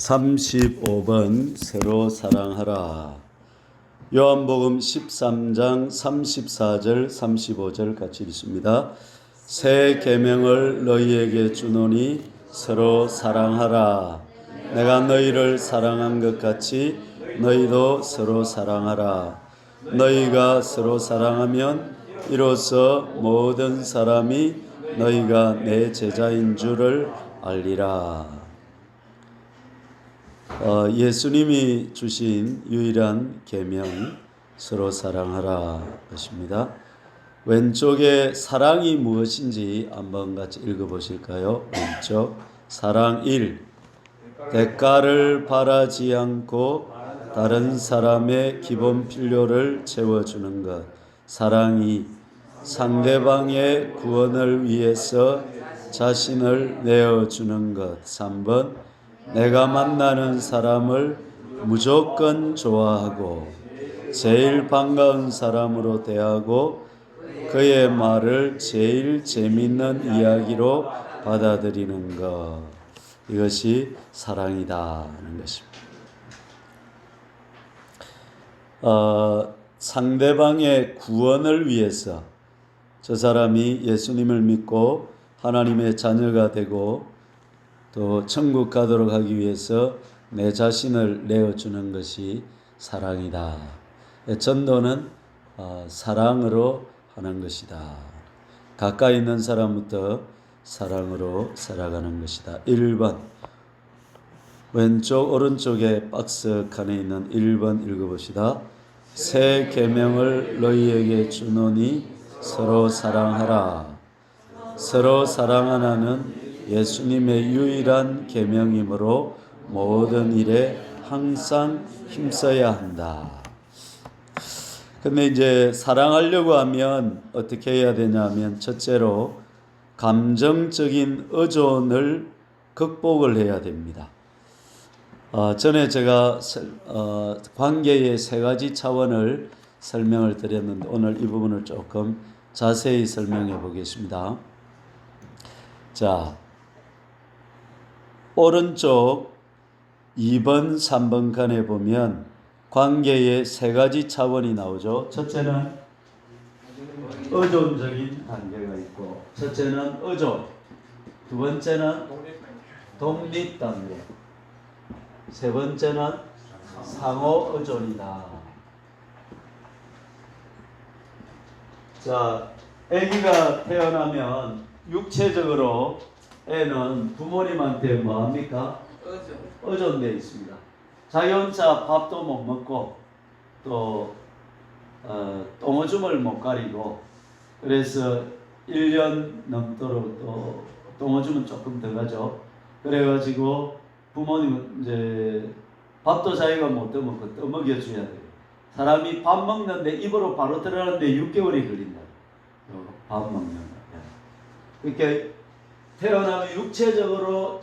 35번 서로 사랑하라. 요한복음 13장 34절 35절 같이 읽습니다. 새 계명을 너희에게 주노니 서로 사랑하라. 내가 너희를 사랑한 것 같이 너희도 서로 사랑하라. 너희가 서로 사랑하면 이로써 모든 사람이 너희가 내 제자인 줄을 알리라. 예수님이 주신 유일한 계명 서로 사랑하라 것입니다. 왼쪽에 사랑이 무엇인지 한번 같이 읽어보실까요? 왼쪽 사랑 1. 대가를 바라지 않고 다른 사람의 기본 필요를 채워주는 것. 사랑 2. 상대방의 구원을 위해서 자신을 내어주는 것. 3번 내가 만나는 사람을 무조건 좋아하고 제일 반가운 사람으로 대하고 그의 말을 제일 재밌는 이야기로 받아들이는 것. 이것이 사랑이다 하는 것입니다. 상대방의 구원을 위해서 저 사람이 예수님을 믿고 하나님의 자녀가 되고 또 천국 가도록 하기 위해서 내 자신을 내어주는 것이 사랑이다. 전도는 사랑으로 하는 것이다. 가까이 있는 사람부터 사랑으로 살아가는 것이다. 1번 왼쪽 오른쪽에 박스 칸에 있는 1번 읽어봅시다. 새 계명을 너희에게 주노니 서로 사랑하라. 서로 사랑하라는 예수님의 유일한 계명이므로 모든 일에 항상 힘써야 한다. 근데 이제 사랑하려고 하면 어떻게 해야 되냐면 첫째로 감정적인 의존을 극복을 해야 됩니다. 전에 제가 관계의 세 가지 차원을 설명을 드렸는데 오늘 이 부분을 조금 자세히 설명해 보겠습니다. 자, 오른쪽 2번, 3번 칸에 보면 관계의 세 가지 차원이 나오죠. 첫째는 의존적인 관계가 있고, 첫째는 의존, 두 번째는 독립 관계, 세 번째는 상호 의존이다. 자, 아기가 태어나면 육체적으로 애는 부모님한테 뭐합니까? 의존되어 있습니다. 자기 혼자 밥도 못 먹고 또 똥오줌을 못 가리고 그래서 1년 넘도록 또 똥오줌은 조금 더 가죠. 그래가지고 부모님은 이제 밥도 자기가 못 떠먹고 떠먹여줘야 돼요. 사람이 밥 먹는데 입으로 바로 들어가는데 6개월이 걸린다. 밥 먹는 거. 이렇게 태어나면 육체적으로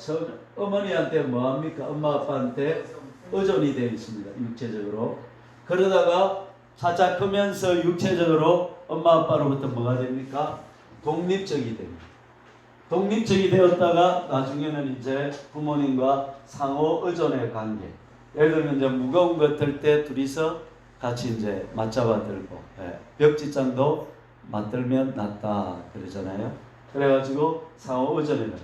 어머니한테 뭐합니까? 엄마 아빠한테 의존이 되어 있습니다. 육체적으로. 그러다가 살짝 크면서 육체적으로 엄마 아빠로부터 뭐가 됩니까? 독립적이 됩니다. 독립적이 되었다가 나중에는 이제 부모님과 상호 의존의 관계. 예를 들면 이제 무거운 것 들 때 둘이서 같이 이제 맞잡아 들고, 벽지장도 맞들면 낫다 그러잖아요. 그래가지고 상호 의존이다.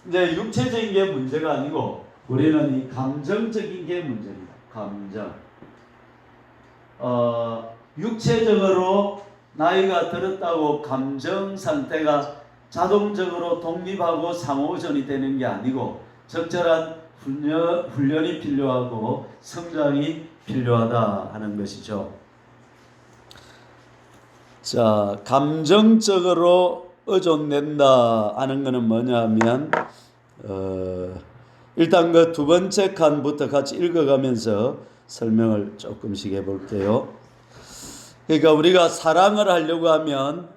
이제 육체적인 게 문제가 아니고 우리는 이 감정적인 게 문제입니다. 감정. 육체적으로 나이가 들었다고 감정 상태가 자동적으로 독립하고 상호 의존이 되는 게 아니고 적절한 훈련이 필요하고 성장이 필요하다 하는 것이죠. 자, 감정적으로 의존된다 하는 것은 뭐냐 하면 일단 그 두 번째 칸부터 같이 읽어가면서 설명을 조금씩 해볼게요. 그러니까 우리가 사랑을 하려고 하면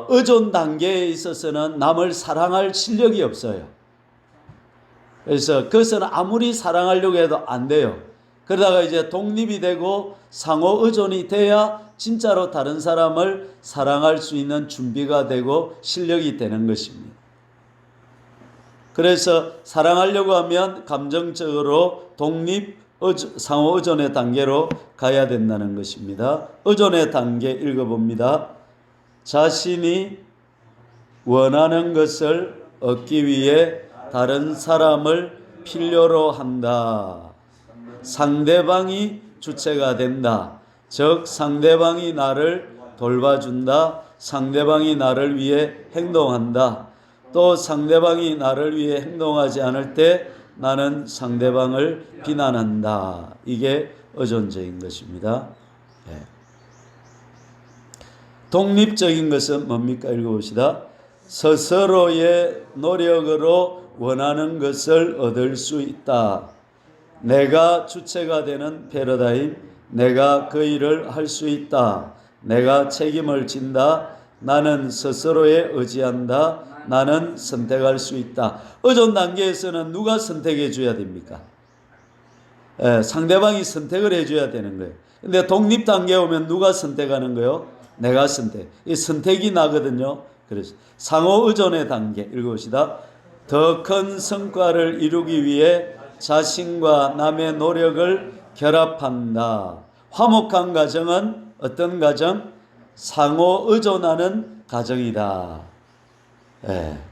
의존 단계에 있어서는 남을 사랑할 실력이 없어요. 그래서 그것은 아무리 사랑하려고 해도 안 돼요. 그러다가 이제 독립이 되고 상호 의존이 돼야 진짜로 다른 사람을 사랑할 수 있는 준비가 되고 실력이 되는 것입니다. 그래서 사랑하려고 하면 감정적으로 독립, 상호 의존의 단계로 가야 된다는 것입니다. 의존의 단계 읽어봅니다. 자신이 원하는 것을 얻기 위해 다른 사람을 필요로 한다. 상대방이 주체가 된다. 즉 상대방이 나를 돌봐준다. 상대방이 나를 위해 행동한다. 또 상대방이 나를 위해 행동하지 않을 때 나는 상대방을 비난한다. 이게 의존적인 것입니다. 네. 독립적인 것은 뭡니까? 읽어봅시다. 스스로의 노력으로 원하는 것을 얻을 수 있다. 내가 주체가 되는 패러다임, 내가 그 일을 할 수 있다. 내가 책임을 진다. 나는 스스로에 의지한다. 나는 선택할 수 있다. 의존 단계에서는 누가 선택해 줘야 됩니까? 상대방이 선택을 해줘야 되는 거예요. 근데 독립 단계에 오면 누가 선택하는 거예요? 내가 선택. 이 선택이 나거든요. 그래서 상호 의존의 단계 읽어봅시다. 더 큰 성과를 이루기 위해 자신과 남의 노력을 결합한다. 화목한 가정은 어떤 가정? 상호 의존하는 가정이다.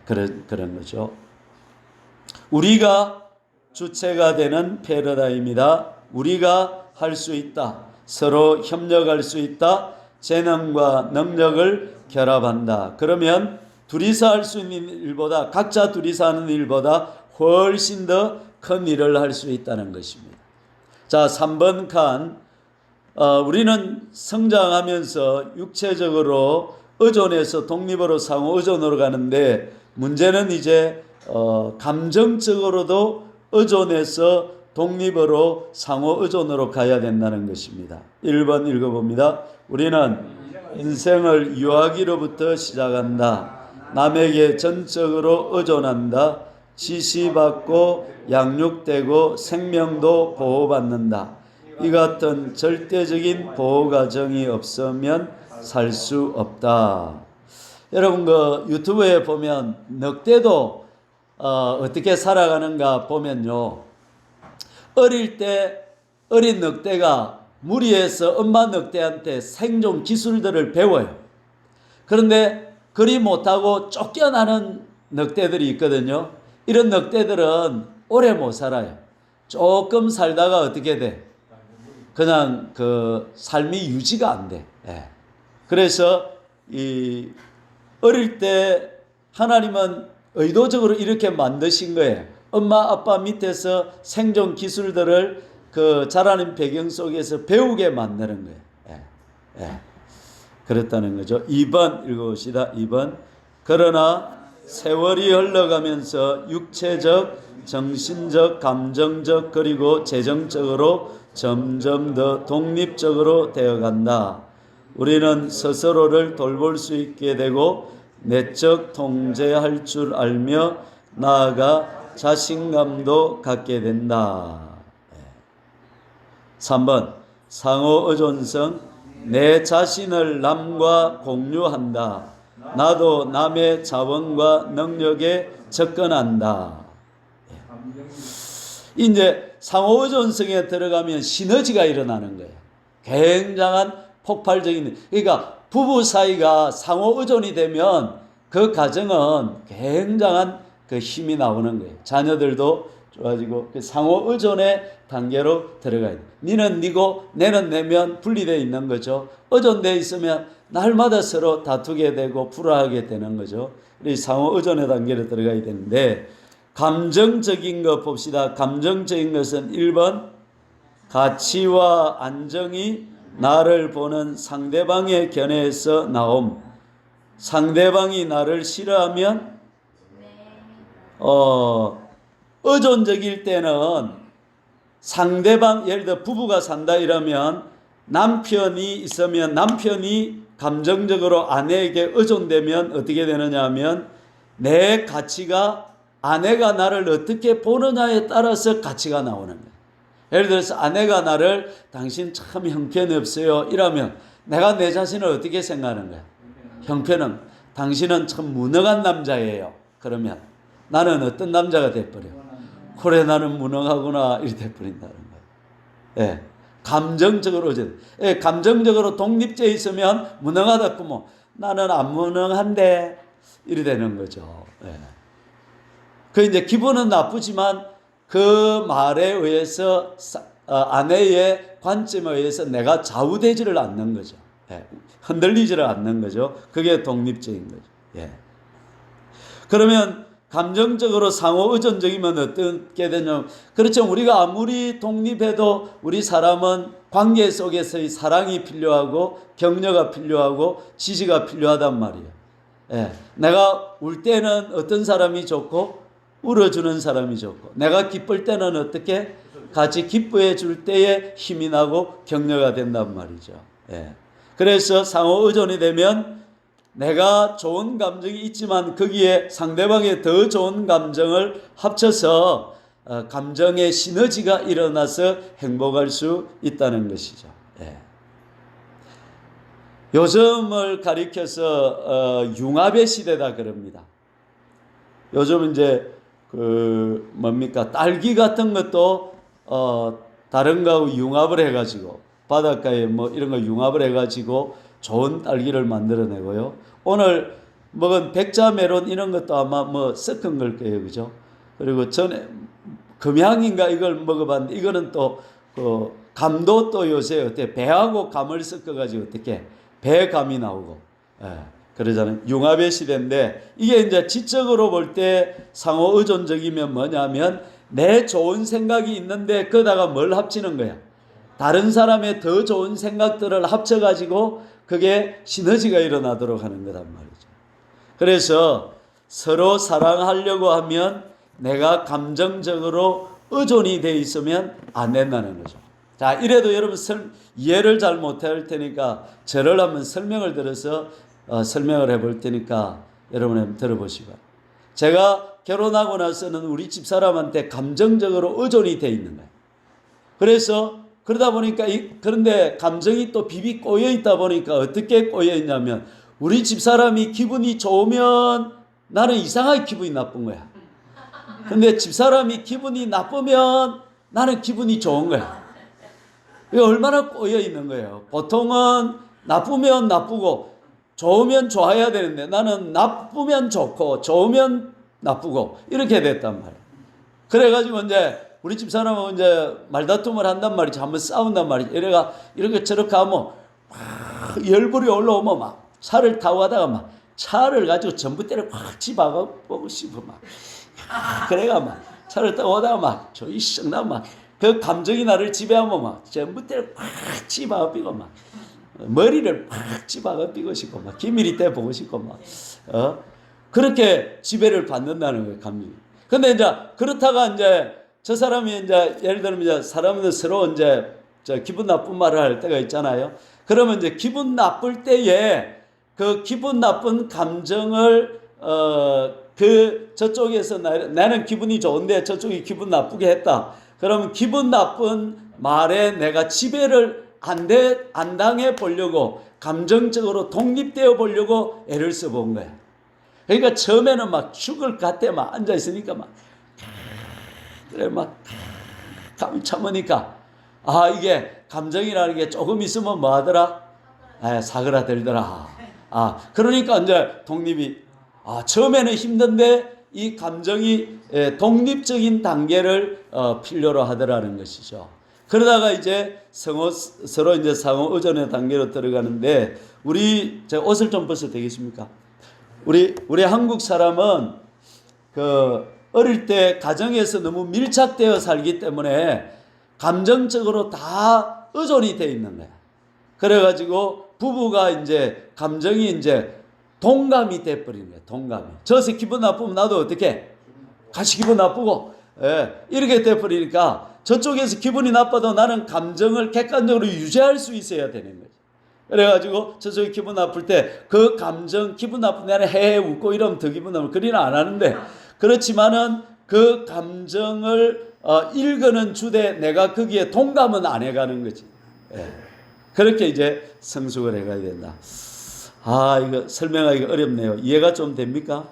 그런 거죠. 우리가 주체가 되는 패러다임이다. 우리가 할 수 있다. 서로 협력할 수 있다. 재능과 능력을 결합한다. 그러면 둘이서 할 수 있는 일보다 각자 둘이서 하는 일보다 훨씬 더 큰 일을 할 수 있다는 것입니다. 자, 3번 칸. 우리는 성장하면서 육체적으로 의존에서 독립으로 상호 의존으로 가는데 문제는 이제 감정적으로도 의존에서 독립으로 상호 의존으로 가야 된다는 것입니다. 1번 읽어봅니다. 우리는 인생을 유아기로부터 시작한다. 남에게 전적으로 의존한다. 지시받고 양육되고 생명도 보호받는다. 이 같은 절대적인 보호 과정이 없으면 살 수 없다. 여러분 그 유튜브에 보면 늑대도 어떻게 살아가는가 보면요. 어릴 때 어린 늑대가 무리해서 엄마 늑대한테 생존 기술들을 배워요. 그런데 그리 못하고 쫓겨나는 늑대들이 있거든요. 이런 늑대들은 오래 못 살아요. 조금 살다가 어떻게 돼? 그냥 그 삶이 유지가 안 돼. 그래서 이 어릴 때 하나님은 의도적으로 이렇게 만드신 거예요. 엄마 아빠 밑에서 생존 기술들을 그 자라는 배경 속에서 배우게 만드는 거예요. 그렇다는 거죠. 2번 읽어봅시다. 2번. 그러나 세월이 흘러가면서 육체적, 정신적, 감정적 그리고 재정적으로 점점 더 독립적으로 되어간다. 우리는 스스로를 돌볼 수 있게 되고 내적 통제할 줄 알며 나아가 자신감도 갖게 된다. 3번 상호 의존성. 내 자신을 남과 공유한다. 나도 남의 자원과 능력에 접근한다. 이제 상호 의존성에 들어가면 시너지가 일어나는 거예요. 굉장한 폭발적인, 그러니까 부부 사이가 상호 의존이 되면 그 가정은 굉장한 그 힘이 나오는 거예요. 자녀들도 좋아지고 그 상호 의존의 단계로 들어가야 돼. 니는 니고 내는 내면 분리되어 있는 거죠. 의존되어 있으면 날마다 서로 다투게 되고 불화하게 되는 거죠. 이 상호 의존의 단계로 들어가야 되는데 감정적인 것 봅시다. 감정적인 것은 1번 가치와 안정이 나를 보는 상대방의 견해에서 나옴. 상대방이 나를 싫어하면 의존적일 때는 상대방, 예를 들어 부부가 산다 이러면 남편이 있으면 남편이 감정적으로 아내에게 의존되면 어떻게 되느냐 하면 내 가치가 아내가 나를 어떻게 보느냐에 따라서 가치가 나오는 거예요. 예를 들어서 아내가 나를 당신 참 형편없어요 이러면 내가 내 자신을 어떻게 생각하는 거야? 형편은 당신은 참 무능한 남자예요. 그러면 나는 어떤 남자가 돼버려. 그래 나는 무능하구나 이렇게 돼버린다는 거예요. 예. 감정적으로 예, 감정적으로 독립돼 있으면 무능하다 그러면 나는 안 무능한데 이래 되는 거죠. 예. 그 이제 기분은 나쁘지만 그 말에 의해서 아내의 관점에 의해서 내가 좌우되지를 않는 거죠. 예. 흔들리지를 않는 거죠. 그게 독립적인 거죠. 예. 그러면 감정적으로 상호 의존적이면 어떻게 되냐면, 그렇죠. 우리가 아무리 독립해도 우리 사람은 관계 속에서의 사랑이 필요하고 격려가 필요하고 지지가 필요하단 말이에요. 예. 내가 울 때는 어떤 사람이 좋고 울어주는 사람이 좋고, 내가 기쁠 때는 어떻게 같이 기뻐해 줄 때에 힘이 나고 격려가 된단 말이죠. 예. 그래서 상호 의존이 되면 내가 좋은 감정이 있지만 거기에 상대방의 더 좋은 감정을 합쳐서 감정의 시너지가 일어나서 행복할 수 있다는 것이죠. 예. 요즘을 가리켜서 융합의 시대다 그럽니다. 요즘 이제 뭡니까, 딸기 같은 것도 다른 거하고 융합을 해가지고 바닷가에 뭐 이런 거 융합을 해가지고 좋은 딸기를 만들어내고요. 오늘 먹은 백자 메론 이런 것도 아마 뭐 섞은 걸 거예요, 그죠? 그리고 전에 금향인가 이걸 먹어봤는데 이거는 또 감도 또 요새 어때 배하고 감을 섞어가지고 어떻게 배감이 나오고, 예, 그러잖아요. 융합의 시대인데 이게 이제 지적으로 볼 때 상호 의존적이면 뭐냐면 내 좋은 생각이 있는데 거기다가 뭘 합치는 거야? 다른 사람의 더 좋은 생각들을 합쳐가지고 그게 시너지가 일어나도록 하는 거란 말이죠. 그래서 서로 사랑하려고 하면 내가 감정적으로 의존이 돼 있으면 안 된다는 거죠. 자, 이래도 여러분 이해를 잘 못할 테니까 저를 한번 설명을 들어서 설명을 해볼 테니까 여러분 한번 들어보시고. 제가 결혼하고 나서는 우리 집사람한테 감정적으로 의존이 돼 있는 거예요. 그래서 그러다 보니까 그런데 감정이 또 비비 꼬여 있다 보니까 어떻게 꼬여 있냐면 우리 집사람이 기분이 좋으면 나는 이상하게 기분이 나쁜 거야. 근데 집사람이 기분이 나쁘면 나는 기분이 좋은 거야. 이게 얼마나 꼬여 있는 거예요. 보통은 나쁘면 나쁘고 좋으면 좋아야 되는데 나는 나쁘면 좋고 좋으면 나쁘고 이렇게 됐단 말이에요. 그래가지고 이제 우리 집사람은 이제 말다툼을 한단 말이지. 한번 싸운단 말이지. 이렇게 저렇게 하면 막 열불이 올라오면 막 차를 타고 가다가 막 차를 가지고 전봇대를 확 집어보고 싶어 막. 그래가 막 차를 타고 오다가 막 저이 썩나 막 그 감정이 나를 지배하면 막 전봇대를 확 집어비고 막 머리를 확 집어비고 싶고 막 기밀이 때 보고 싶고 막 그렇게 지배를 받는다는 거예요, 감정이. 근데 이제 그렇다가 이제 저 사람이 이제 예를 들면 이제 사람들 서로 이제 기분 나쁜 말을 할 때가 있잖아요. 그러면 이제 기분 나쁠 때에 그 기분 나쁜 감정을 저쪽에서 나는 기분이 좋은데 저쪽이 기분 나쁘게 했다. 그러면 기분 나쁜 말에 내가 지배를 안 당해 보려고 감정적으로 독립되어 보려고 애를 써본 거야. 그러니까 처음에는 막 죽을 것 같아 막 앉아 있으니까 막 그래 막 감이 참으니까 이게 감정이라는 게 조금 있으면 뭐 하더라? 사그라들더라. 그러니까 이제 독립이 처음에는 힘든데 이 감정이 독립적인 단계를 필요로 하더라는 것이죠. 그러다가 이제 서로 이제 상호 의존의 단계로 들어가는데 제가 옷을 좀 벗어도 되겠습니까? 우리 한국 사람은 어릴 때 가정에서 너무 밀착되어 살기 때문에 감정적으로 다 의존이 되어 있는 거야. 그래가지고 부부가 이제 감정이 이제 동감이 돼버리는 거야. 동감이. 저서 기분 나쁘면 나도 어떻게 같이 기분 나쁘고 이렇게 돼버리니까 저쪽에서 기분이 나빠도 나는 감정을 객관적으로 유지할 수 있어야 되는 거지. 그래가지고 저쪽이 기분 나쁠 때 그 감정 기분 나쁜 날에 헤헤 웃고 이러면 더 기분 나쁘면 그리는 안 하는데 그렇지만은 그 감정을 읽어는 주되 내가 거기에 동감은 안 해가는 거지. 그렇게 이제 성숙을 해가야 된다. 이거 설명하기가 어렵네요. 이해가 좀 됩니까?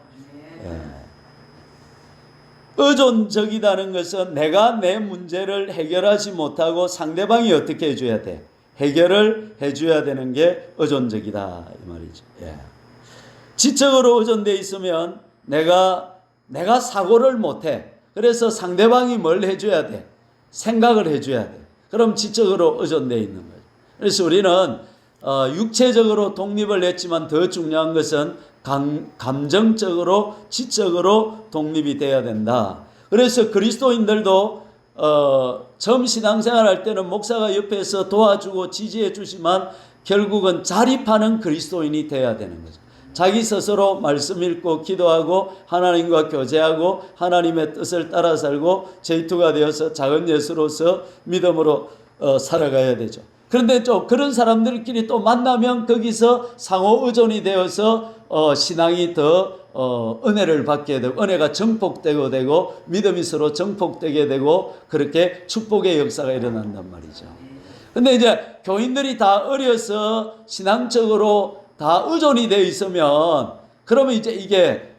의존적이라는 것은 내가 내 문제를 해결하지 못하고 상대방이 어떻게 해줘야 돼? 해결을 해줘야 되는 게 의존적이다 이 말이죠. 예. 지적으로 의존되어 있으면 내가 사고를 못해. 그래서 상대방이 뭘 해줘야 돼? 생각을 해줘야 돼. 그럼 지적으로 의존되어 있는 거예요. 그래서 우리는 육체적으로 독립을 했지만 더 중요한 것은 감정적으로 지적으로 독립이 돼야 된다. 그래서 그리스도인들도 처음 신앙생활 할 때는 목사가 옆에서 도와주고 지지해 주지만 결국은 자립하는 그리스도인이 돼야 되는 거죠. 자기 스스로 말씀 읽고 기도하고 하나님과 교제하고 하나님의 뜻을 따라 살고 제2가 되어서 작은 예수로서 믿음으로 살아가야 되죠. 그런데 좀 그런 사람들끼리 또 만나면 거기서 상호 의존이 되어서 신앙이 더 은혜를 받게 되고 은혜가 정복되고 되고 믿음이 서로 정복되게 되고 그렇게 축복의 역사가 일어난단 말이죠. 근데 이제 교인들이 다 어려서 신앙적으로 다 의존이 되어 있으면 그러면 이제 이게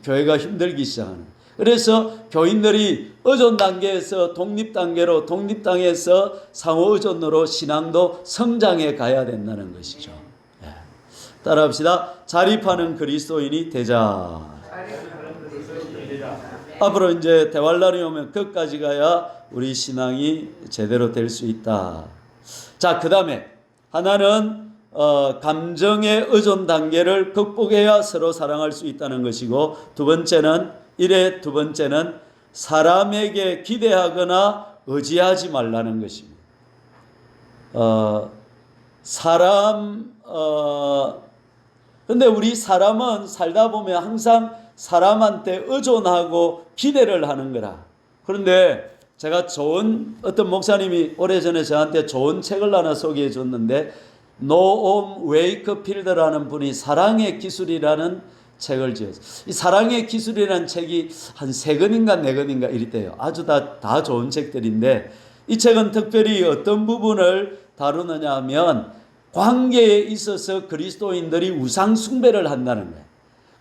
교회가 힘들기 시작하는. 그래서 교인들이 의존 단계에서 독립 단계로 독립 단계에서 상호 의존으로 신앙도 성장해 가야 된다는 것이죠. 예. 따라합시다. 자립하는 그리스도인이 되자. 앞으로 이제 대활날이 오면 끝까지 가야 우리 신앙이 제대로 될 수 있다. 자, 그 다음에 하나는 감정의 의존 단계를 극복해야 서로 사랑할 수 있다는 것이고 두 번째는 사람에게 기대하거나 의지하지 말라는 것입니다. 근데 우리 사람은 살다 보면 항상 사람한테 의존하고 기대를 하는 거라. 그런데 제가 어떤 목사님이 오래전에 저한테 좋은 책을 하나 소개해 줬는데 노엄 웨이크필드라는 분이 사랑의 기술이라는 책을 지었어요. 이 사랑의 기술이라는 책이 한 3권인가 4권인가 이랬대요. 아주 다 좋은 책들인데 이 책은 특별히 어떤 부분을 다루느냐 하면 관계에 있어서 그리스도인들이 우상 숭배를 한다는 거예요.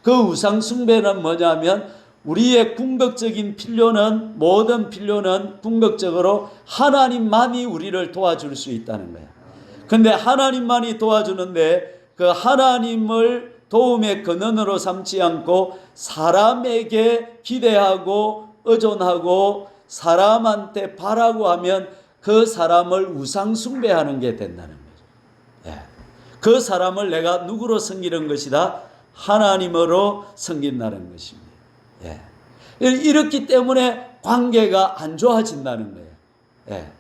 그 우상 숭배는 뭐냐면 우리의 궁극적인 필요는 모든 필요는 궁극적으로 하나님만이 우리를 도와줄 수 있다는 거예요. 근데 하나님만이 도와주는데 그 하나님을 도움의 근원으로 삼지 않고 사람에게 기대하고 의존하고 사람한테 바라고 하면 그 사람을 우상 숭배하는 게 된다는 거죠. 예. 그 사람을 내가 누구로 섬기는 것이다? 하나님으로 섬긴다는 것입니다. 예. 이렇기 때문에 관계가 안 좋아진다는 거예요. 예.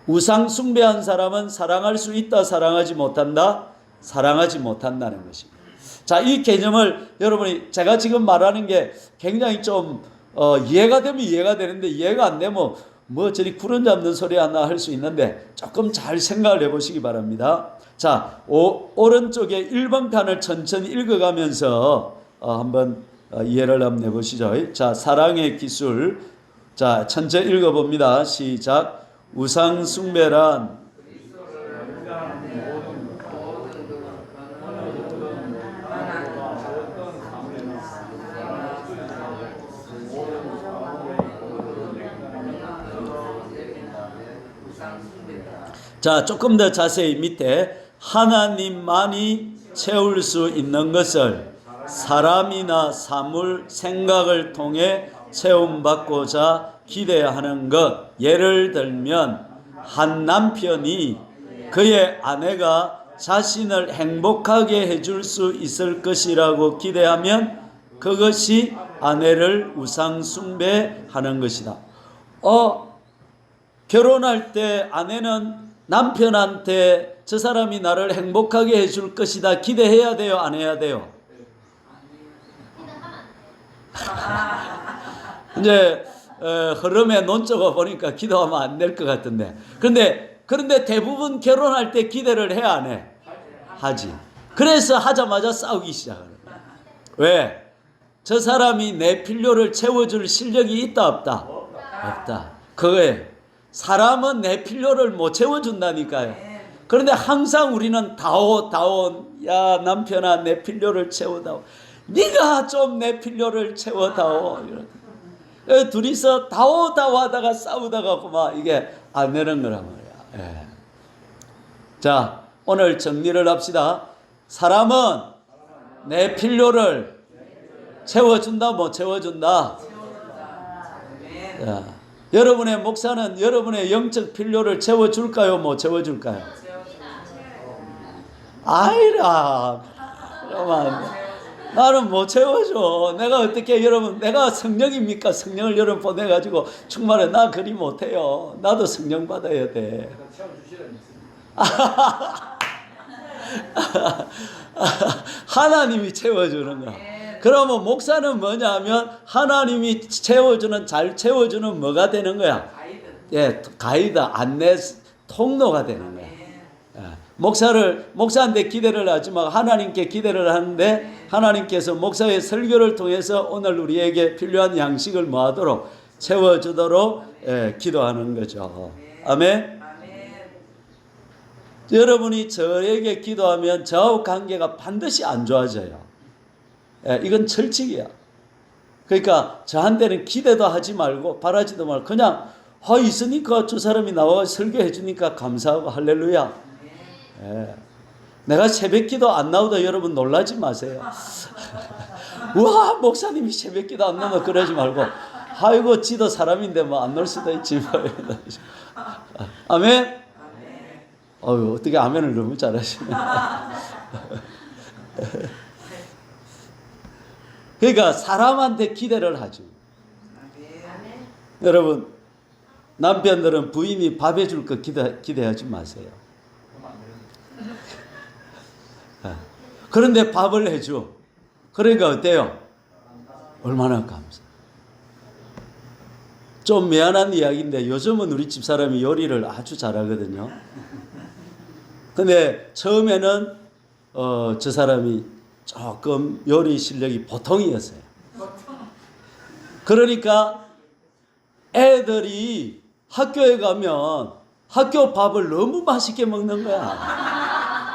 우상 숭배한 사람은 사랑할 수 있다, 사랑하지 못한다? 사랑하지 못한다는 것입니다. 자, 이 개념을 여러분이 제가 지금 말하는 게 굉장히 좀 이해가 되면 이해가 되는데 이해가 안 되면 뭐 저리 구름 잡는 소리 하나 할 수 있는데 조금 잘 생각을 해보시기 바랍니다. 자, 오른쪽에 1번 칸을 천천히 읽어가면서 한번 이해를 한번 해보시죠. 자, 사랑의 기술. 자, 천천히 읽어봅니다. 시작. 우상 숭배란 자, 조금 더 자세히 밑에 하나님만이 채울 수 있는 것을 사람이나 사물, 생각을 통해 채움받고자 기대하는 것. 예를 들면 한 남편이 그의 아내가 자신을 행복하게 해줄 수 있을 것이라고 기대하면 그것이 아내를 우상 숭배하는 것이다. 결혼할 때 아내는 남편한테 저 사람이 나를 행복하게 해줄 것이다 기대해야 돼요? 안 해야 돼요? 이제 흐름에 논조가 보니까 기도하면 안 될 것 같은데 그런데 대부분 결혼할 때 기대를 해 안 해? 하지. 그래서 하자마자 싸우기 시작하는 거야. 왜? 저 사람이 내 필요를 채워줄 실력이 있다 없다? 없다. 그거예요. 사람은 내 필요를 못 채워준다니까요. 그런데 항상 우리는 다온 야 남편아 내 필요를 채워다오. 네가 좀 내 필요를 채워다오. 둘이서 다오다오 하다가 싸우다가 그만 이게 안 되는 거란 말이야. 예. 자, 오늘 정리를 합시다. 사람은 내 필요를 채워준다, 못 채워준다? 자, 여러분의 목사는 여러분의 영적 필요를 채워줄까요, 못 채워줄까요? 아이라, 그러면 나는 못 채워줘. 내가 어떻게 여러분, 내가 성령입니까? 성령을 여러분 보내가지고 충만해. 나 그리 못해요. 나도 성령 받아야 돼. 하나님이 채워주는 거야. 그러면 목사는 뭐냐면 하나님이 채워주는, 잘 채워주는 뭐가 되는 거야? 예, 가이드, 안내 통로가 되는 거야. 목사한테 기대를 하지 마. 하나님께 기대를 하는데 하나님께서 목사의 설교를 통해서 오늘 우리에게 필요한 양식을 뭐하도록 채워주도록 기도하는 거죠. 아멘. 여러분이 저에게 기도하면 저하고 관계가 반드시 안 좋아져요. 이건 철칙이야. 그러니까 저한테는 기대도 하지 말고 바라지도 말고 그냥 있으니까 저 사람이 나와 설교해 주니까 감사하고 할렐루야. 내가 새벽기도 안 나오다 여러분 놀라지 마세요. 우와, 목사님이 새벽기도 안 나오면 그러지 말고 아이고 지도 사람인데 뭐 안 놀 수도 있지. 아멘. 어떻게 아멘을 너무 잘하시네. 그러니까 사람한테 기대를 하죠. 여러분, 남편들은 부인이 밥 해줄 거 기대하지 마세요. 그런데 밥을 해줘. 그러니까 어때요? 얼마나 감사. 좀 미안한 이야기인데 요즘은 우리 집사람이 요리를 아주 잘하거든요. 근데 처음에는 저 사람이 조금 요리 실력이 보통이었어요. 그러니까 애들이 학교에 가면 학교 밥을 너무 맛있게 먹는 거야.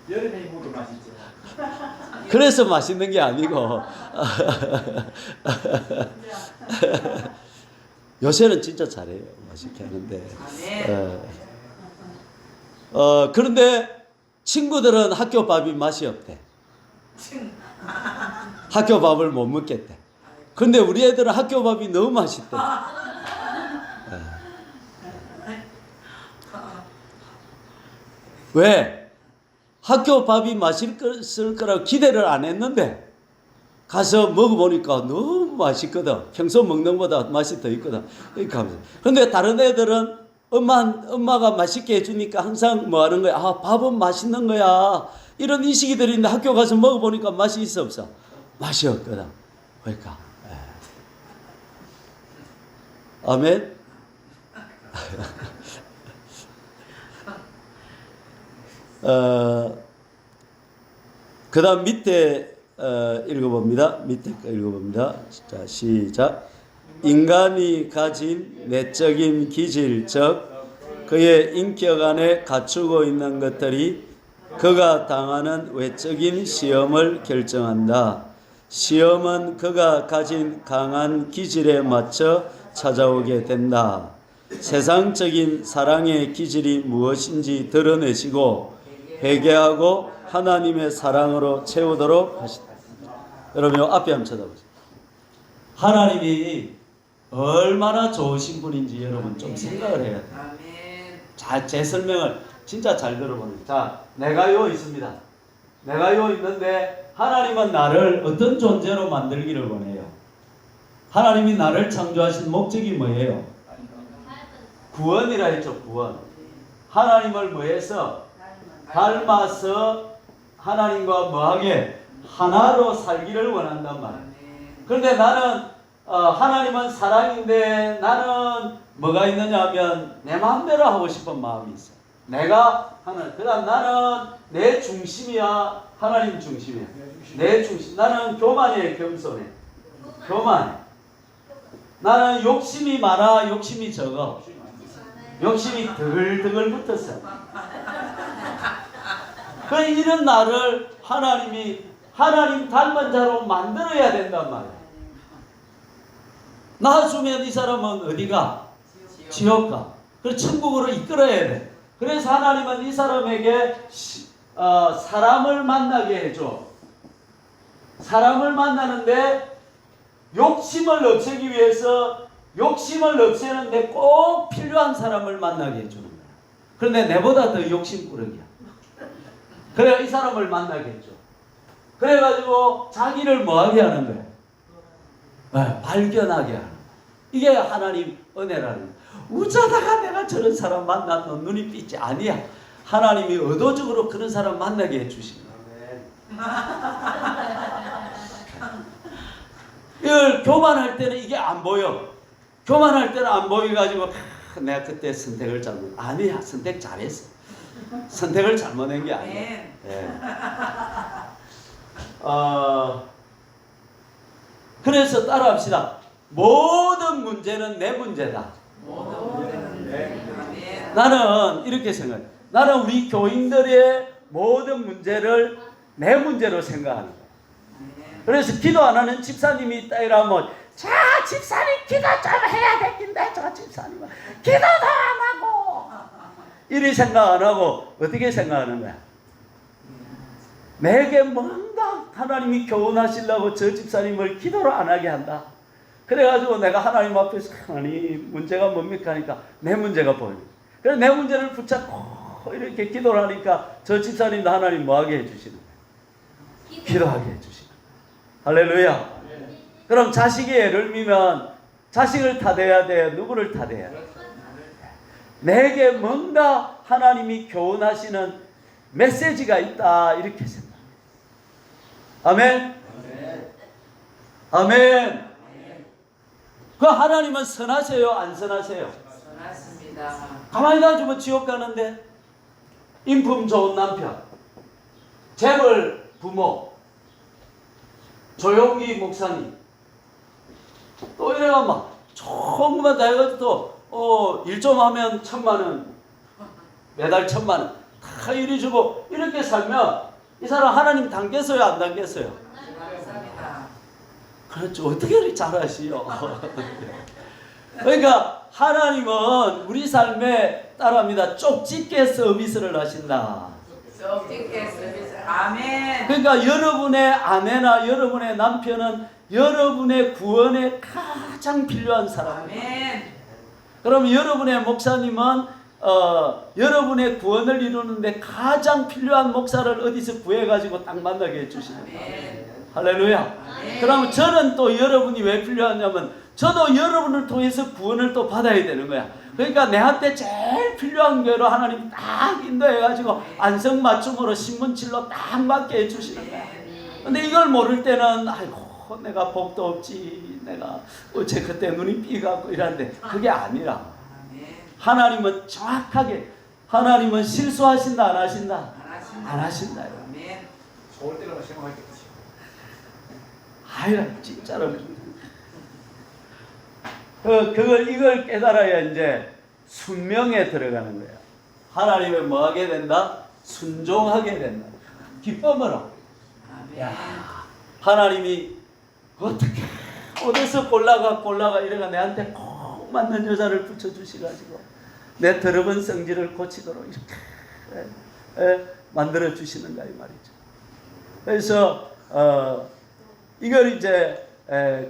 여름에 먹으면 맛있죠. 그래서 맛있는 게 아니고 요새는 진짜 잘해요. 맛있게 하는데. 그런데 친구들은 학교 밥이 맛이 없대. 학교 밥을 못 먹겠대. 그런데 우리 애들은 학교 밥이 너무 맛있대. 왜? 학교 밥이 맛있을 거라고 기대를 안 했는데 가서 먹어보니까 너무 맛있거든. 평소 먹는 것보다 맛이 더 있거든. 그런데 다른 애들은 엄마가 맛있게 해주니까 항상 뭐 하는 거야? 밥은 맛있는 거야. 이런 인식이 들있는데 학교 가서 먹어보니까 맛이 있어 없어? 맛이 없거든. 그러니까. 아멘. 그 다음 밑에 읽어봅니다. 밑에 거 읽어봅니다. 자, 시작. 인간이 가진 내적인 기질, 즉 그의 인격 안에 갖추고 있는 것들이 그가 당하는 외적인 시험을 결정한다. 시험은 그가 가진 강한 기질에 맞춰 찾아오게 된다. 세상적인 사랑의 기질이 무엇인지 드러내시고 회개하고 하나님의 사랑으로 채우도록 하시다. 여러분 앞에 한번 쳐다보세요. 하나님이 얼마나 좋으신 분인지 여러분 좀 생각을 해야 돼요. 자, 제 설명을 진짜 잘 들어보세요. 자, 내가 요 있습니다. 내가 요 있는데 하나님은 나를 어떤 존재로 만들기를 원해요? 하나님이 나를 창조하신 목적이 뭐예요? 구원이라 했죠. 구원. 하나님을 뭐해서? 닮아서 하나님과 뭐하게? 하나로 살기를 원한단 말이에요. 그런데 나는 하나님은 사랑인데 나는 뭐가 있느냐 하면 내 마음대로 하고 싶은 마음이 있어. 내가 하나님. 그다음 나는 내 중심이야, 하나님 중심이야. 내 중심. 나는 교만이에요, 겸손해. 교만해. 나는 욕심이 많아, 욕심이 적어. 욕심이 드글드글 붙었어. 그 이런 나를 하나님이 하나님 닮은 자로 만들어야 된단 말이야. 낳아주면 이 사람은 어디가? 지옥 가. 그래서 천국으로 이끌어야 돼. 그래서 하나님은 이 사람에게 사람을 만나게 해줘. 사람을 만나는데 욕심을 없애기 위해서 욕심을 없애는데 꼭 필요한 사람을 만나게 해주는 거야. 그런데 내보다 더 욕심꾸러기야. 그래야 이 사람을 만나게 해줘. 그래가지고 자기를 뭐하게 하는 거야? 발견하게 하는 거야. 이게 하나님 은혜라는 거야. 어쩌다가 내가 저런 사람 만났노? 눈이 삐지. 아니야. 하나님이 의도적으로 그런 사람 만나게 해주시는 거야. 이걸 교만할 때는 이게 안 보여. 교만할 때는 안 보여가지고 내가 그때 선택을 잘못. 아니야. 선택 잘했어. 선택을 잘못한 게 아니야. 네. 그래서 따라합시다. 모든 문제는 내 문제다. 나는 이렇게 생각해. 나는 우리 교인들의 모든 문제를 내 문제로 생각하는 거야. 그래서 기도 안 하는 집사님이 있다 이러면 자 집사님 기도 좀 해야 되겠는데 저 집사님은 기도도 안 하고 이리 생각 안 하고 어떻게 생각하는 거야? 내게 뭔가 하나님이 교훈하시려고 저 집사님을 기도를 안 하게 한다. 그래가지고 내가 하나님 앞에서 하나님 문제가 뭡니까 하니까 내 문제가 보여요. 그래서 내 문제를 붙잡고 이렇게 기도를 하니까 저 집사님도 하나님 뭐하게 해주시는 거예요? 기도하게 해주시는 거예요. 할렐루야. 그럼 자식이 애를 미면 자식을 탓해야 돼? 누구를 탓해야 돼? 내게 뭔가 하나님이 교훈하시는 메시지가 있다 이렇게 생각합니다. 아멘. 아멘. 그 하나님은 선하세요? 안 선하세요? 선하십니다. 가만히 놔두면 지옥 가는데 인품 좋은 남편, 재벌 부모, 조용기 목사님 또 이래가 막 조금만 다 해가지고 또 일 좀 하면 1,000,000원 매달 1,000,000원 다 이리 주고 이렇게 살면 이 사람 하나님 당겼어요 안 당겼어요? 그렇죠. 어떻게 이렇게 잘하시오? 그러니까 하나님은 우리 삶에 따라합니다. 쪽집게 서비스를 하신다. 쪽집게 서비스. 아멘. 그러니까 여러분의 아내나 여러분의 남편은 여러분의 구원에 가장 필요한 사람입니다. 아멘. 그럼 여러분의 목사님은 여러분의 구원을 이루는데 가장 필요한 목사를 어디서 구해가지고 딱 만나게 해주시는 거예요. 할렐루야. 그러면 저는 또 여러분이 왜 필요하냐면 저도 여러분을 통해서 구원을 또 받아야 되는 거야. 그러니까 내한테 제일 필요한 거로 하나님 딱 인도해가지고 안성맞춤으로 신문질로 딱 맞게 해주시는 거야. 근데 이걸 모를 때는 아이고 내가 복도 없지, 내가 어째 그때 눈이 삐갖고 이러는데 그게 아니라 하나님은 정확하게 하나님은 실수하신다 안 하신다? 안 하신다. 좋을 때로 생각할게. 아이라 진짜로 이걸 깨달아야 이제 순명에 들어가는 거예요. 하나님에 뭐하게 된다? 순종하게 된다. 기쁨으로. 야, 하나님이 어떻게 어디서 골라가 이래가 내한테 꼭 맞는 여자를 붙여주시가지고 내 더러운 성질을 고치도록 이렇게 만들어 주시는가 이 말이죠. 그래서 이걸 이제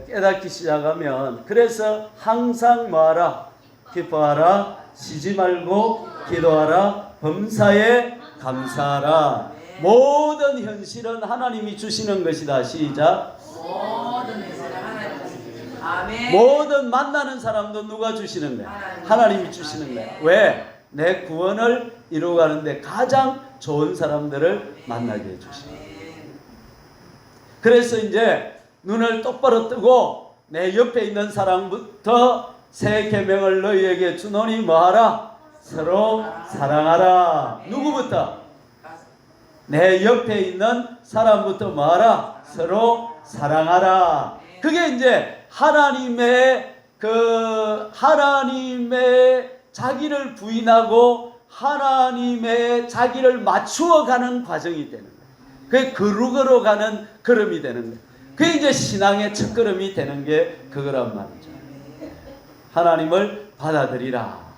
깨닫기 시작하면 그래서 항상 뭐하라? 기뻐하라, 쉬지 말고 기도하라, 범사에 감사하라. 모든 현실은 하나님이 주시는 것이다. 시작. 모든 현실은 하나님이 주시는. 아멘. 모든 만나는 사람도 누가 주시는 거야? 하나님이 주시는 거야. 왜? 내 구원을 이루어가는데 가장 좋은 사람들을 만나게 해주시는 거야. 그래서 이제 눈을 똑바로 뜨고 내 옆에 있는 사람부터 새 계명을 너희에게 주노니 뭐하라? 서로 사랑하라. 누구부터? 내 옆에 있는 사람부터 뭐하라? 서로 사랑하라. 그게 이제 하나님의 자기를 부인하고 하나님의 자기를 맞추어 가는 과정이 되는 거예요. 그게 거룩으로 가는 걸음이 되는 거예요. 그게 이제 신앙의 첫걸음이 되는 게 그거란 말이죠. 하나님을 받아들이라.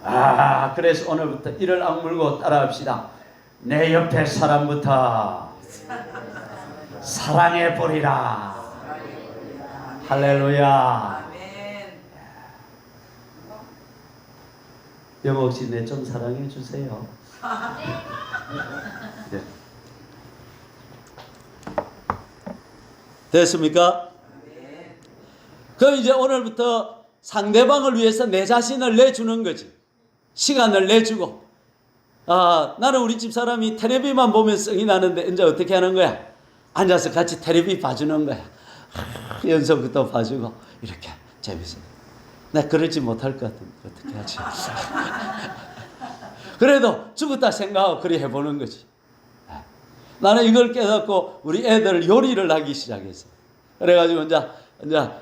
아멘. 그래서 오늘부터 이를 악물고 따라합시다. 내 옆에 사람부터 사랑해 버리라. 할렐루야. 아멘. 여보 혹시 내 좀 사랑해 주세요. 네. 됐습니까? 그럼 이제 오늘부터 상대방을 위해서 내 자신을 내주는 거지. 시간을 내주고. 나는 우리 집 사람이 텔레비만 보면 성이 나는데 이제 어떻게 하는 거야? 앉아서 같이 텔레비 봐주는 거야. 연속부터 봐주고 이렇게 재밌어. 나 그러지 못할 것 같은데 어떻게 하지? 그래도 죽었다 생각하고 그리 해보는 거지. 나는 이걸 깨닫고 우리 애들 요리를 하기 시작했어. 그래가지고 이제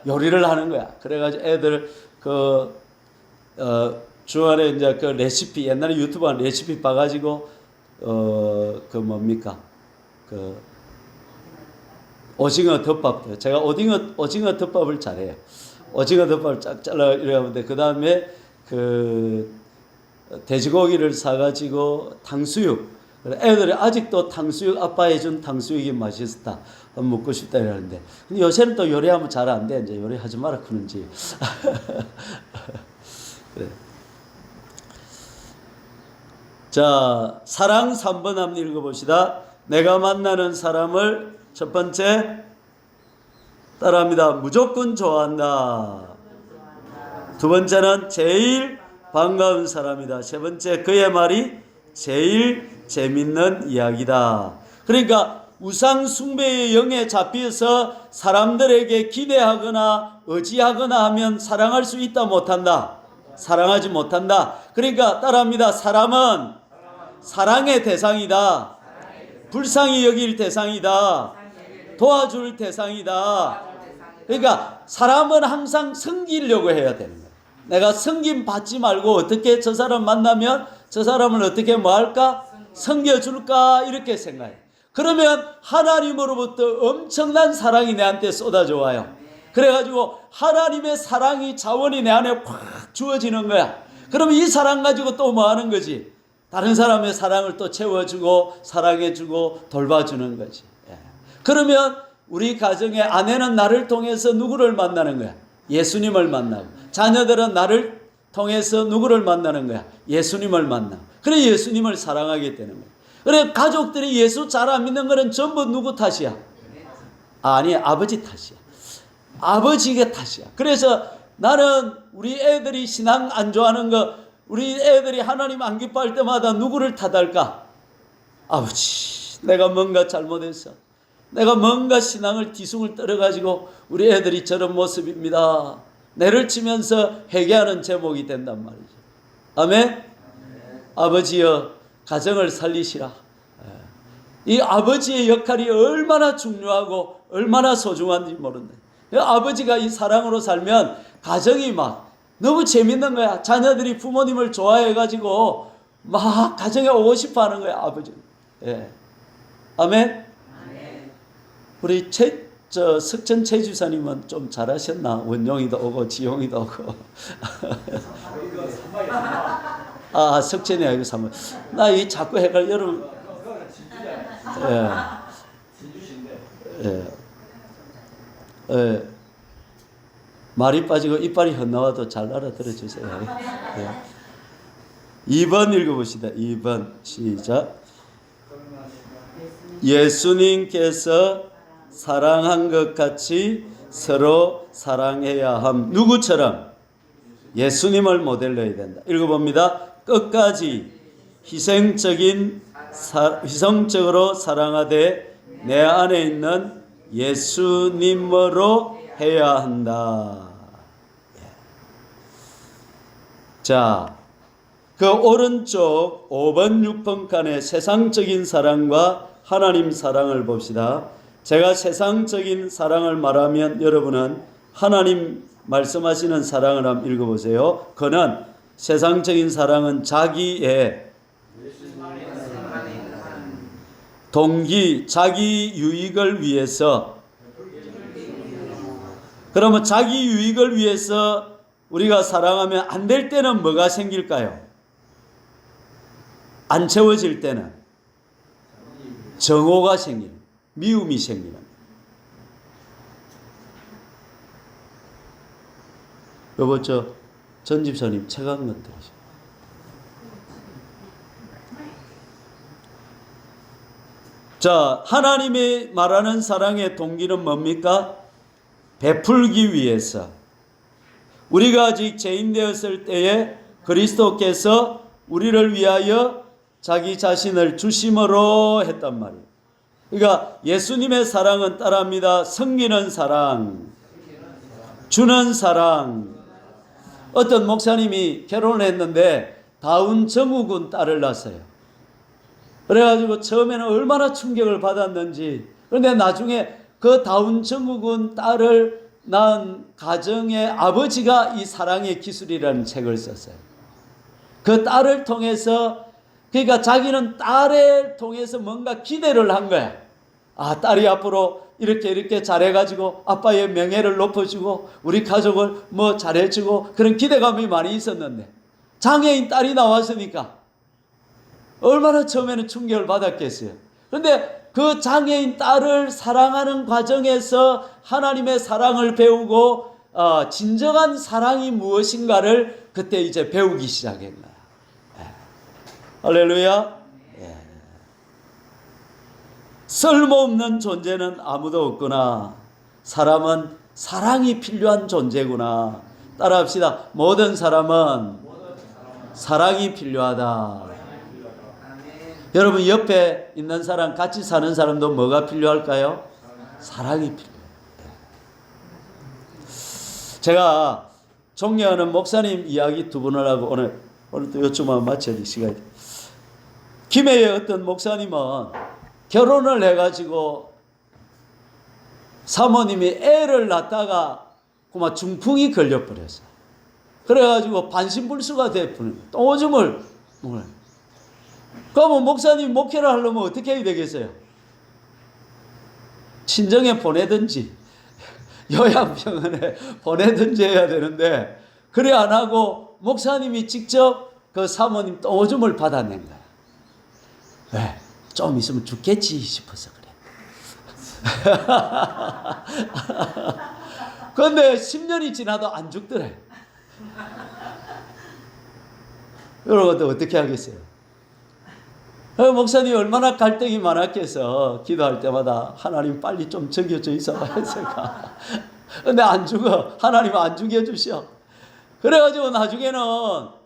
요리를 하는 거야. 그래가지고 애들 주말에 이제 그 레시피 옛날에 유튜브 한 레시피 봐가지고 오징어 덮밥도 제가 오징어 덮밥을 잘해요. 오징어 덮밥을 쫙 잘라 이러는데 그 다음에 돼지고기를 사가지고 탕수육. 애들이 아직도 탕수육 아빠 해준 탕수육이 맛있었다. 먹고 싶다 이러는데 근데 요새는 또 요리하면 잘 안 돼. 이제 요리하지 마라 그런지. 그래. 자, 사랑 3번 한번 읽어봅시다. 내가 만나는 사람을 첫 번째 따라합니다. 무조건 좋아한다. 두 번째는 제일 반가운 사람이다. 세 번째 그의 말이 제일 재밌는 이야기다. 그러니까 우상 숭배의 영에 잡혀서 사람들에게 기대하거나 의지하거나 하면 사랑할 수 있다 못한다. 사랑하지 못한다. 그러니까 따라합니다. 사람은 사랑의 대상이다. 불쌍히 여길 대상이다. 도와줄 대상이다. 그러니까 사람은 항상 섬기려고 해야 되는 거야. 내가 섬김 받지 말고 어떻게 저 사람 만나면 저 사람을 어떻게 뭐 할까? 섬겨줄까? 이렇게 생각해. 그러면 하나님으로부터 엄청난 사랑이 내한테 쏟아져 와요. 그래가지고 하나님의 사랑이 자원이 내 안에 확 주어지는 거야. 그러면 이 사랑 가지고 또 뭐 하는 거지? 다른 사람의 사랑을 또 채워주고 사랑해주고 돌봐주는 거지. 그러면 우리 가정의 아내는 나를 통해서 누구를 만나는 거야? 예수님을 만나고. 자녀들은 나를 통해서 누구를 만나는 거야? 예수님을 만나고. 그래 예수님을 사랑하게 되는 거야. 그래 가족들이 예수 잘 안 믿는 거는 전부 누구 탓이야? 아니 아버지 탓이야. 아버지의 탓이야. 그래서 나는 우리 애들이 신앙 안 좋아하는 거, 우리 애들이 하나님 안 기뻐할 때마다 누구를 탓할까? 아버지, 내가 뭔가 잘못했어. 내가 뭔가 신앙을 뒤숭을 떨어가지고 우리 애들이 저런 모습입니다. 내를 치면서 회개하는 제목이 된단 말이죠. 아멘? 아버지여 가정을 살리시라. 이 아버지의 역할이 얼마나 중요하고 얼마나 소중한지 모른다. 아버지가 이 사랑으로 살면 가정이 막 너무 재밌는 거야. 자녀들이 부모님을 좋아해가지고 막 가정에 오고 싶어 하는 거야, 아버지. 예. 아멘? 우리 석천 최주사님은 좀 잘하셨나? 원용이도 오고 지용이도 오고. 석천이 아니고 삼월. 나 이 자꾸 헷갈려. 여러분. 말이 빠지고 이빨이 헛나와도 잘 알아들어 주세요. 2번 읽어봅시다. 2번 시작. 예수님께서 사랑한 것 같이 서로 사랑해야 함. 누구처럼? 예수님을 모델로 해야 된다. 읽어봅니다. 끝까지 희생적으로 사랑하되 내 안에 있는 예수님으로 해야 한다. 자, 그 오른쪽 5번 6번 칸에 세상적인 사랑과 하나님 사랑을 봅시다. 제가 세상적인 사랑을 말하면 여러분은 하나님 말씀하시는 사랑을 한번 읽어보세요. 그는 세상적인 사랑은 자기의 동기, 자기 유익을 위해서. 그러면 자기 유익을 위해서 우리가 사랑하면 안 될 때는 뭐가 생길까요? 안 채워질 때는 정오가 생기는, 미움이 생기는. 여보, 전 집사님 책 한 권 들으세요. 자, 하나님이 말하는 사랑의 동기는 뭡니까? 베풀기 위해서. 우리가 아직 죄인 되었을 때에 그리스도께서 우리를 위하여 자기 자신을 주심으로 했단 말이에요. 그러니까 예수님의 사랑은 따라합니다. 섬기는 사랑, 주는 사랑. 어떤 목사님이 결혼을 했는데 다운 정우군 딸을 낳았어요. 그래가지고 처음에는 얼마나 충격을 받았는지. 그런데 나중에 그 다운 정우군 딸을 낳은 가정의 아버지가 이 사랑의 기술이라는 책을 썼어요. 그 딸을 통해서, 그러니까 자기는 딸을 통해서 뭔가 기대를 한 거야. 아, 딸이 앞으로 이렇게 잘해가지고 아빠의 명예를 높여주고 우리 가족을 뭐 잘해주고 그런 기대감이 많이 있었는데 장애인 딸이 나왔으니까 얼마나 처음에는 충격을 받았겠어요. 그런데 그 장애인 딸을 사랑하는 과정에서 하나님의 사랑을 배우고 진정한 사랑이 무엇인가를 그때 이제 배우기 시작한 거야. 할렐루야. 쓸모없는 존재는 아무도 없구나. 사람은 사랑이 필요한 존재구나. 따라합시다. 모든 사람은 사랑이 필요하다. 여러분 옆에 있는 사람, 같이 사는 사람도 뭐가 필요할까요? 사랑이 필요해요. 제가 존경하는 목사님 이야기 두 분을 하고 오늘 또 요쯤만 마쳐야 될 시간이. 김해의 어떤 목사님은 결혼을 해가지고 사모님이 애를 낳다가 그만 중풍이 걸려버렸어요. 그래가지고 반신불수가 돼버린 거예요. 또 오줌을 먹어요. 그러면 목사님 목회를 하려면 어떻게 해야 되겠어요? 친정에 보내든지 요양병원에 보내든지 해야 되는데 그래 안 하고 목사님이 직접 그 사모님 또 오줌을 받아낸 거야. 왜? 좀 있으면 죽겠지 싶어서 그래. 그런데 10년이 지나도 안 죽더래. 여러분들 어떻게 하겠어요? 목사님이 얼마나 갈등이 많았겠어. 기도할 때마다 하나님 빨리 좀 죽여줘 있어봐 했을까. 근데 안 죽어. 하나님 안 죽여주셔. 그래가지고 나중에는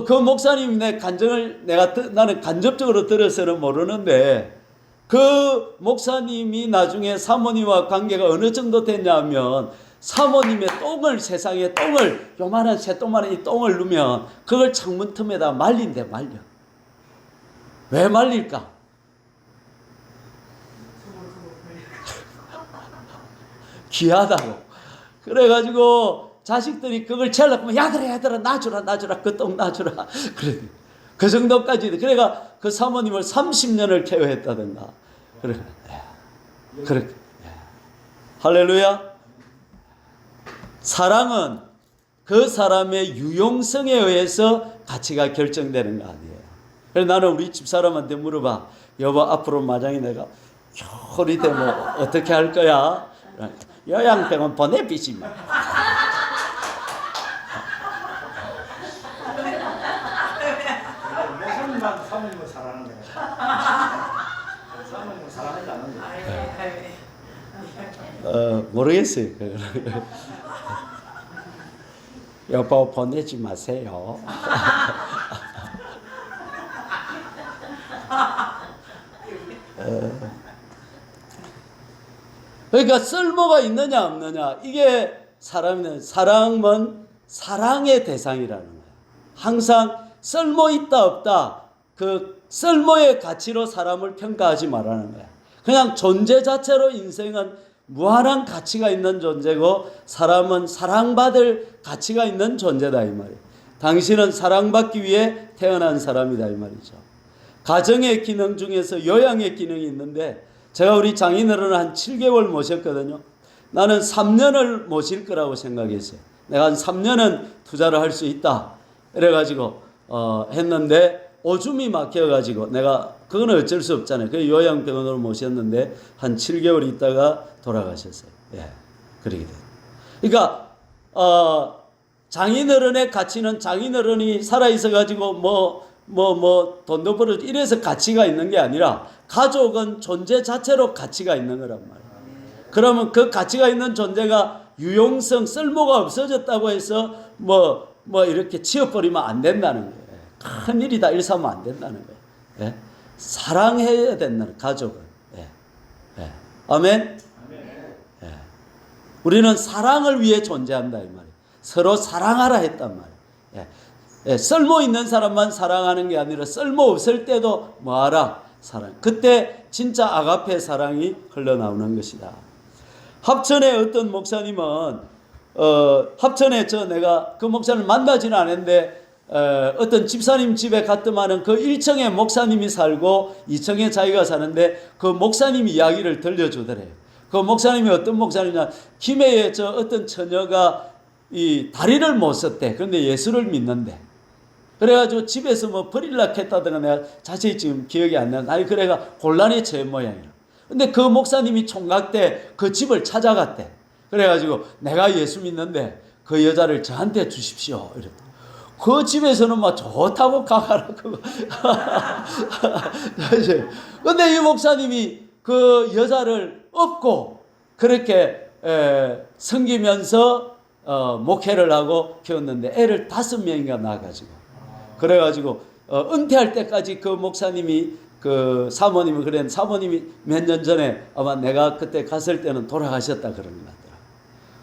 그 목사님 내 간증을 나는 간접적으로 들어서는 모르는데 그 목사님이 나중에 사모님과 관계가 어느 정도 됐냐면 사모님의 똥을, 세상에 똥을, 요만한 새똥만한 이 똥을 누면 그걸 창문 틈에다 말린대. 말려. 왜 말릴까? 귀하다고. 그래가지고 자식들이 그걸 채려고 야들아 놔주라 그 똥 놔주라. 그래. 그 정도까지. 그래가 그 사모님을 30년을 케어했다든가. 그래. 할렐루야. 사랑은 그 사람의 유용성에 의해서 가치가 결정되는 거 아니에요. 그래서 나는 우리 집사람한테 물어봐. 여보 앞으로 마장이 내가 효리 되면 어떻게 할 거야? 요양병원 보내비지 뭐. 목사님만 사모님을 사랑하는 거야. 사모님을 사랑하지 않는 거야. 모르겠어요. 여보 보내지 마세요. 그러니까 쓸모가 있느냐 없느냐, 이게 사람은 사랑의 대상이라는 거예요. 항상 쓸모 있다 없다, 그 쓸모의 가치로 사람을 평가하지 말라는 거야. 그냥 존재 자체로 인생은 무한한 가치가 있는 존재고 사람은 사랑받을 가치가 있는 존재다 이 말이에요. 당신은 사랑받기 위해 태어난 사람이다 이 말이죠. 가정의 기능 중에서 요양의 기능이 있는데 제가 우리 장인어른을 한 7개월 모셨거든요. 나는 3년을 모실 거라고 생각했어요. 내가 한 3년은 투자를 할 수 있다. 그래가지고 했는데 오줌이 막혀가지고 내가 그거는 어쩔 수 없잖아요. 그 요양병원으로 모셨는데 한 7개월 있다가 돌아가셨어요. 예, 그러게 돼요. 그러니까 장인어른의 가치는 장인어른이 살아있어 가지고 돈도 벌어 이래서 가치가 있는 게 아니라 가족은 존재 자체로 가치가 있는 거란 말이에요. 그러면 그 가치가 있는 존재가 유용성, 쓸모가 없어졌다고 해서 이렇게 치워버리면 안 된다는 거예요. 큰일이다 일삼으면 안 된다는 거예요. 예? 사랑해야 된다는 가족은. 예. 예. 아멘? 예. 우리는 사랑을 위해 존재한다 이 말이에요. 서로 사랑하라 했단 말이에요. 예. 예. 쓸모 있는 사람만 사랑하는 게 아니라 쓸모 없을 때도 뭐하라? 사랑. 그때 진짜 아가페 사랑이 흘러나오는 것이다. 합천의 어떤 목사님은 합천에 내가 그 목사를 만나지는 않았는데 어떤 집사님 집에 갔더만은 그 1층에 목사님이 살고 2층에 자기가 사는데 그 목사님이 이야기를 들려주더래요. 그 목사님이 어떤 목사님이냐, 김해에 어떤 처녀가 이 다리를 못 썼대. 그런데 예수를 믿는데 그래가지고 집에서 버릴라 했다든가 내가 자세히 지금 기억이 안 나는데 아니 그래가 곤란에 처한 모양이라. 근데 그 목사님이 총각 때 그 집을 찾아갔대. 그래가지고 내가 예수 믿는데 그 여자를 저한테 주십시오. 이랬다. 그 집에서는 막 좋다고 가가라고. 근데 이 목사님이 그 여자를 업고 그렇게 섬기면서 목회를 하고 키웠는데 애를 5명인가 낳아가지고 그래가지고 은퇴할 때까지 그 목사님이 그 사모님이 그랬는데 사모님이 몇 년 전에 아마 내가 그때 갔을 때는 돌아가셨다 그런 것 같더라.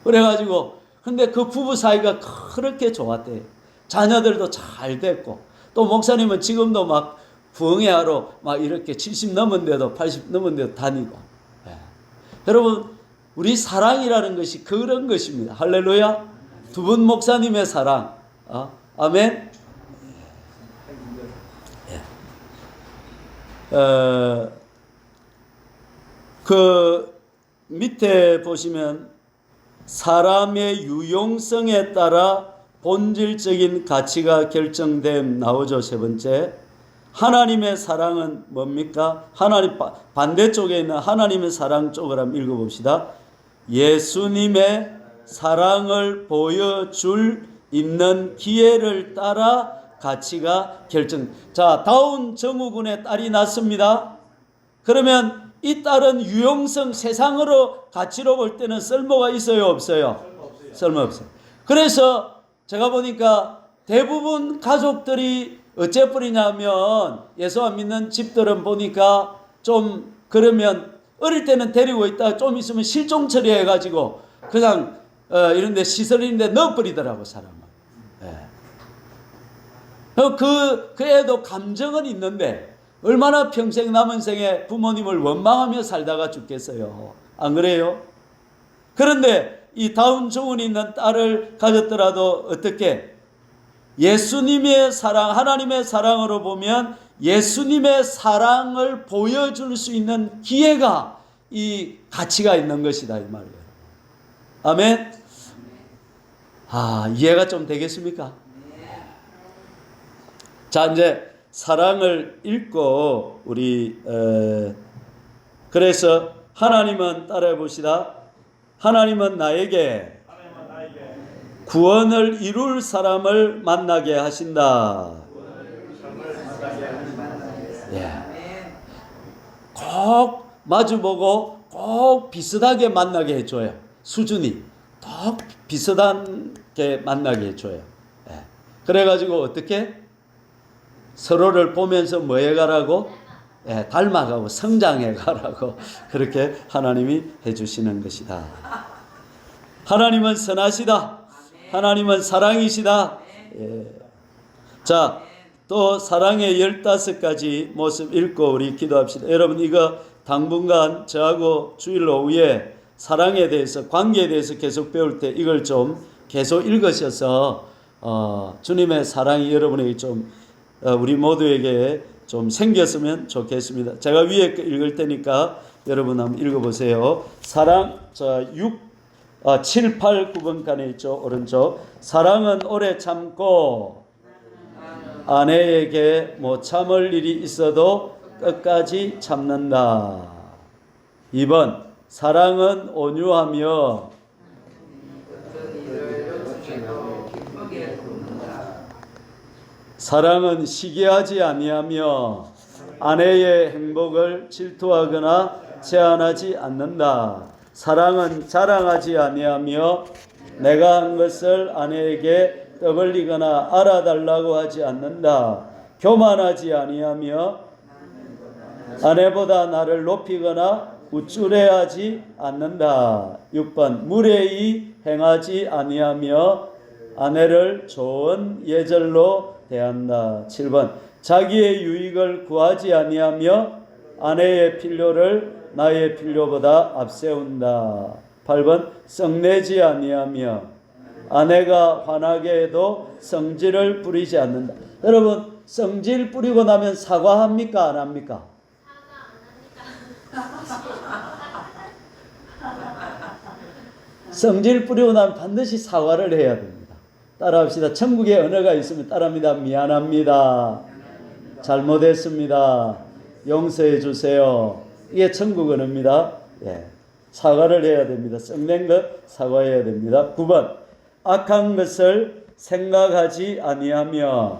그래가지고 근데 그 부부 사이가 그렇게 좋았대요. 자녀들도 잘 됐고 또 목사님은 지금도 막 부흥회하러 막 이렇게 70 넘은데도 80 넘은데도 다니고. 예. 여러분 우리 사랑이라는 것이 그런 것입니다. 할렐루야. 두 분 목사님의 사랑. 아멘. 그 밑에 보시면 사람의 유용성에 따라 본질적인 가치가 결정됨 나오죠. 세 번째. 하나님의 사랑은 뭡니까? 하나님 반대쪽에 있는 하나님의 사랑 쪽을 한번 읽어봅시다. 예수님의 사랑을 보여줄 있는 기회를 따라 가치가 결정. 자, 다운 정우군의 딸이 낳습니다. 그러면 이 딸은 유용성, 세상으로 가치로 볼 때는 쓸모가 있어요, 없어요? 쓸모 없어요. 그래서 제가 보니까 대부분 가족들이 어째버리냐면 예수 안 믿는 집들은 보니까 좀 그러면 어릴 때는 데리고 있다가 좀 있으면 실종 처리해가지고 그냥 이런데 시설인데 넣어버리더라고 사람은. 그 애도 감정은 있는데 얼마나 평생 남은 생에 부모님을 원망하며 살다가 죽겠어요. 안 그래요? 그런데 이 다운 조운이 있는 딸을 가졌더라도 어떻게? 예수님의 사랑, 하나님의 사랑으로 보면 예수님의 사랑을 보여줄 수 있는 기회가 이 가치가 있는 것이다 이 말이에요. 아멘? 이해가 좀 되겠습니까? 자, 이제 사랑을 읽고 우리 그래서 하나님은 따라해 봅시다. 하나님은 나에게 구원을 이룰 사람을 만나게 하신다. 예. 꼭 마주보고 꼭 비슷하게 만나게 해줘요. 수준이 꼭 비슷하게 만나게 해줘요. 예. 그래가지고 어떻게? 서로를 보면서 뭐 해가라고? 예, 닮아가고 성장해가라고 그렇게 하나님이 해주시는 것이다. 하나님은 선하시다. 하나님은 사랑이시다. 예. 자, 또 사랑의 15가지 모습 읽고 우리 기도합시다. 여러분 이거 당분간 저하고 주일 오후에 사랑에 대해서 관계에 대해서 계속 배울 때 이걸 좀 계속 읽으셔서 주님의 사랑이 여러분에게 좀 우리 모두에게 좀 생겼으면 좋겠습니다. 제가 위에 읽을 테니까 여러분 한번 읽어보세요. 사랑, 7, 8, 9번칸에 있죠. 오른쪽. 사랑은 오래 참고 아내에게 못 참을 일이 있어도 끝까지 참는다. 2번. 사랑은 온유하며 사랑은 시기하지 아니하며 아내의 행복을 질투하거나 제한하지 않는다. 사랑은 자랑하지 아니하며 내가 한 것을 아내에게 떠벌리거나 알아달라고 하지 않는다. 교만하지 아니하며 아내보다 나를 높이거나 우쭐해하지 않는다. 6번. 무례히 행하지 아니하며 아내를 좋은 예절로 대한다. 7번. 자기의 유익을 구하지 아니하며 아내의 필요를 나의 필요보다 앞세운다. 8번. 성내지 아니하며 아내가 화나게 해도 성질을 부리지 않는다. 여러분, 성질 뿌리고 나면 사과합니까? 안 합니까? 성질 뿌리고 나면 반드시 사과를 해야 됩니다. 따라합시다. 천국의 언어가 있으면 따라합니다. 미안합니다. 잘못했습니다. 용서해 주세요. 이게 천국 언어입니다. 예. 사과를 해야 됩니다. 썩낸 것 사과해야 됩니다. 9번. 악한 것을 생각하지 아니하며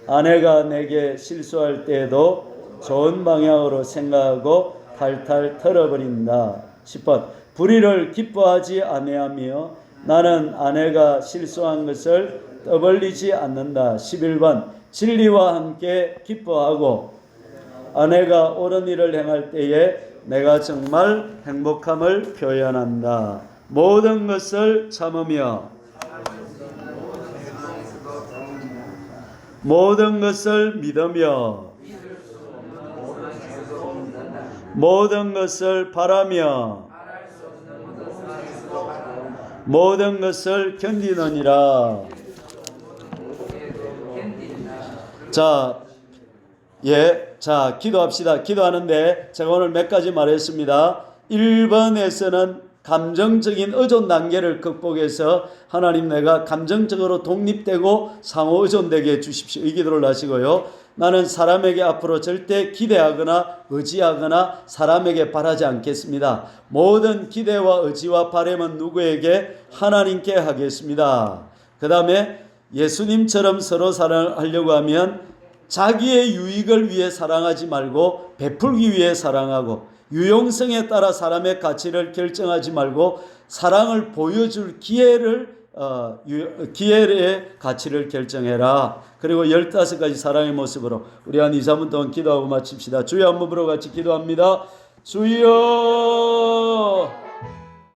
아내가 내게 실수할 때에도 좋은 방향으로 생각하고 탈탈 털어버린다. 10번. 불의를 기뻐하지 아니하며 나는 아내가 실수한 것을 떠벌리지 않는다. 11번. 진리와 함께 기뻐하고 아내가 옳은 일을 행할 때에 내가 정말 행복함을 표현한다. 모든 것을 참으며 모든 것을 믿으며 모든 것을 바라며 모든 것을 견디느니라. 자, 기도합시다. 기도하는데 제가 오늘 몇 가지 말했습니다. 1번에서는 감정적인 의존 단계를 극복해서 하나님 내가 감정적으로 독립되고 상호 의존되게 해주십시오. 이 기도를 하시고요. 나는 사람에게 앞으로 절대 기대하거나 의지하거나 사람에게 바라지 않겠습니다. 모든 기대와 의지와 바람은 누구에게? 하나님께 하겠습니다. 그 다음에 예수님처럼 서로 사랑하려고 하면 자기의 유익을 위해 사랑하지 말고 베풀기 위해 사랑하고 유용성에 따라 사람의 가치를 결정하지 말고 사랑을 보여줄 기회의 가치를 결정해라. 그리고 15가지 사랑의 모습으로 우리 한 2, 3분 동안 기도하고 마칩시다. 주여 한번 부르고 같이 기도합니다. 주여